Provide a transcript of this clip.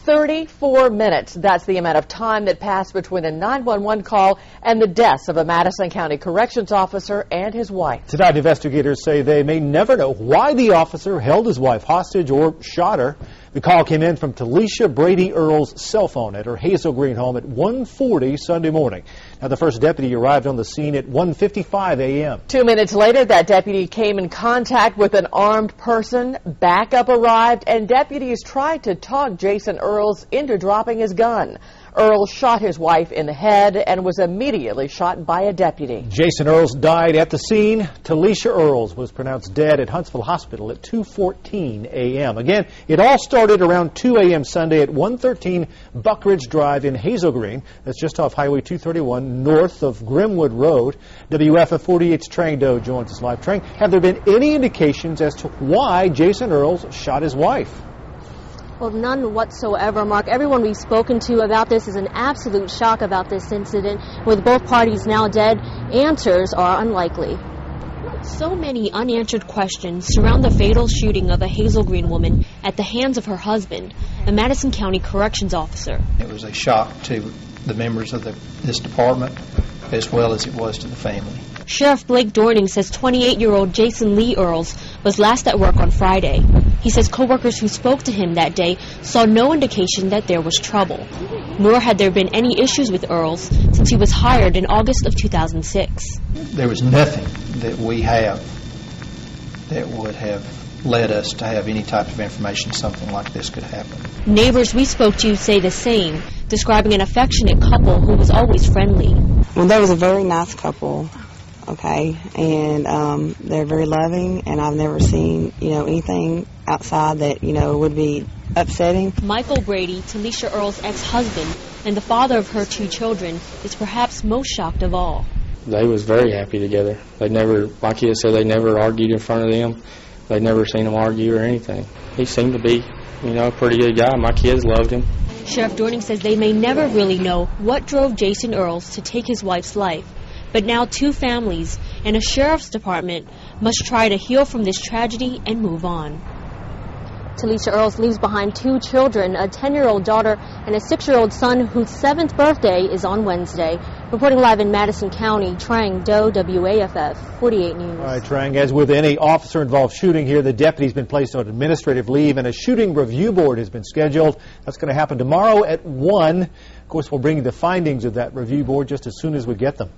34 minutes. That's the amount of time that passed between a 911 call and the deaths of a Madison County corrections officer and his wife. Tonight, investigators say they may never know why the officer held his wife hostage or shot her. The call came in from Telisha Brady Earls' cell phone at her Hazel Green home at 1:40 Sunday morning. Now, the first deputy arrived on the scene at 1:55 a.m. 2 minutes later, that deputy came in contact with an armed person. Backup arrived, and deputies tried to talk Jason Earls into dropping his gun. Earls shot his wife in the head and was immediately shot by a deputy. Jason Earls died at the scene. Telisha Earls was pronounced dead at Huntsville Hospital at 2:14 a.m. Again, it all started around 2 a.m. Sunday at 113 Buckridge Drive in Hazel Green. That's just off Highway 231 north of Grimwood Road. WFF 48's Trang Do joins us live. Trang, have there been any indications as to why Jason Earls shot his wife? Well, none whatsoever, Mark. Everyone we've spoken to about this is in absolute shock about this incident. With both parties now dead, answers are unlikely. So many unanswered questions surround the fatal shooting of a Hazel Green woman at the hands of her husband, a Madison County corrections officer. It was a shock to the members of this department as well as it was to the family. Sheriff Blake Dorning says 28-year-old Jason Lee Earls was last at work on Friday. He says coworkers who spoke to him that day saw no indication that there was trouble, nor had there been any issues with Earls since he was hired in August of 2006. There was nothing that we have that would have led us to have any type of information something like this could happen. Neighbors we spoke to say the same, describing an affectionate couple who was always friendly. Well, they was a very nice couple. Okay, and they're very loving, and I've never seen, anything outside that, would be upsetting. Michael Brady, Telisha Earls' ex-husband, and the father of her 2 children, is perhaps most shocked of all. They was very happy together. My kids said they never argued in front of them. They'd never seen them argue or anything. He seemed to be, a pretty good guy. My kids loved him. Sheriff Dorning says they may never really know what drove Jason Earls to take his wife's life. But now 2 families and a sheriff's department must try to heal from this tragedy and move on. Telisha Earls leaves behind 2 children, a 10-year-old daughter and a 6-year-old son whose 7th birthday is on Wednesday. Reporting live in Madison County, Trang Do, WAFF 48 News. All right, Trang, as with any officer-involved shooting here, the deputy's been placed on administrative leave and a shooting review board has been scheduled. That's going to happen tomorrow at 1. Of course, we'll bring you the findings of that review board just as soon as we get them.